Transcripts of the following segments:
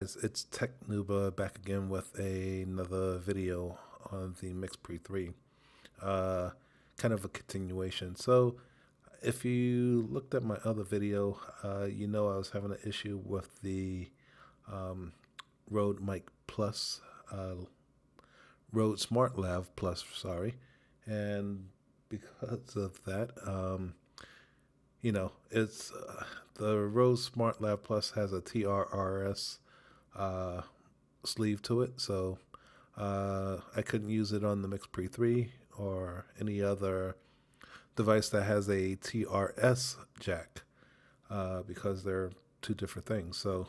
guys, it's Tech Nuba back again with another video on the MIxPre 3. Uh, Kind of a continuation. So, if you looked at my other video, you know I was having an issue with the um, Rode Mic Plus, Rode Smart Lav Plus, sorry. And because of that, it's the Rode Smart Lav Plus has a TRRS uh, sleeve to it, so I couldn't use it on the MIxPre 3 or any other device that has a TRS jack because they're two different things. So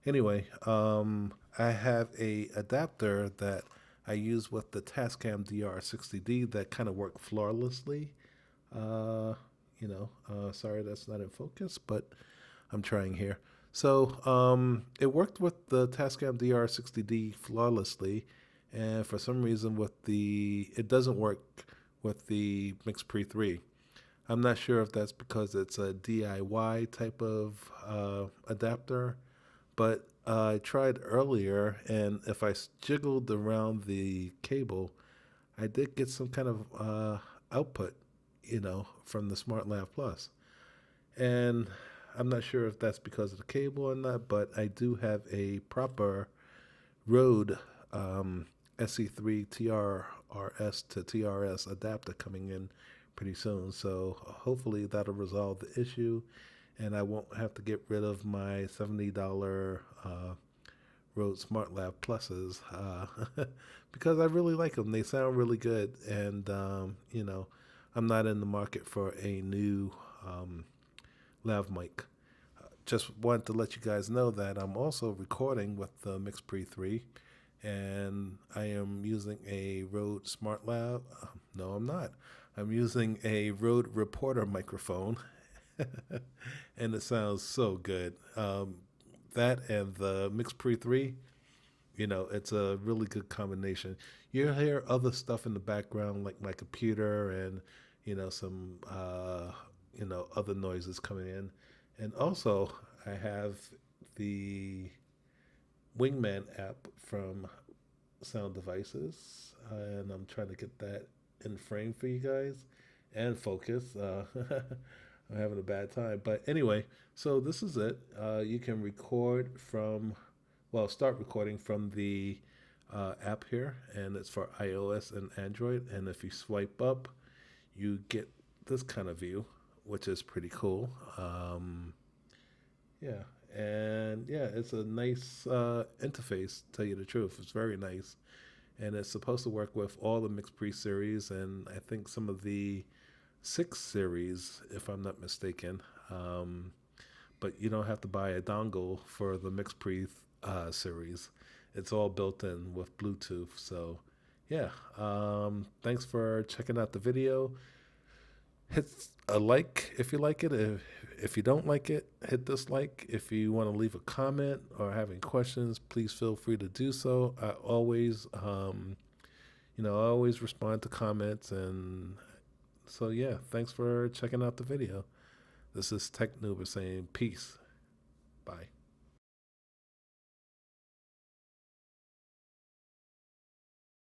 anyway, I have a adapter that I use with the Tascam DR60D that kind of work flawlessly. Uh, Sorry that's not in focus, but I'm trying here. So it worked with the Tascam DR60D flawlessly, and for some reason it doesn't work with the MIxPre 3. I'm not sure if that's because it's a DIY type of adapter, but I tried earlier, and if I jiggled around the cable, I did get some kind of output, from the Smart Lav Plus. And I'm not sure if that's because of the cable or not, but I do have a proper Rode SE3 TRRS to TRS adapter coming in pretty soon. So hopefully that'll resolve the issue and I won't have to get rid of my $70 Rode Smart Lav Pluses because I really like them. They sound really good, and I'm not in the market for a new lav mic. Just wanted to let you guys know that I'm also recording with the MIxPre 3, and I am using a Rode Smart Lav. No, I'm not. I'm using a Rode Reporter microphone, and it sounds so good. That and the MIxPre 3, it's a really good combination. You hear other stuff in the background like my computer and, some, other noises coming in. And also, I have the Wingman app from Sound Devices, and I'm trying to get that in frame for you guys and focus. I'm having a bad time. But anyway, so this is it. You can start recording from the app here, and it's for iOS and Android. And if you swipe up, you get this kind of view, which is pretty cool. Yeah, and yeah, it's a nice interface, to tell you the truth. It's very nice. And it's supposed to work with all the MIxPre series, and I think some of the 6 series, if I'm not mistaken. But you don't have to buy a dongle for the MIxPre series. It's all built in with Bluetooth. So, yeah. Thanks for checking out the video. Hit a like if you like it. If you don't like it, hit dislike. If you want to leave a comment or have any questions, please feel free to do so. I always, I always respond to comments, and so yeah. Thanks for checking out the video. This is Tech Nuba saying peace. Bye.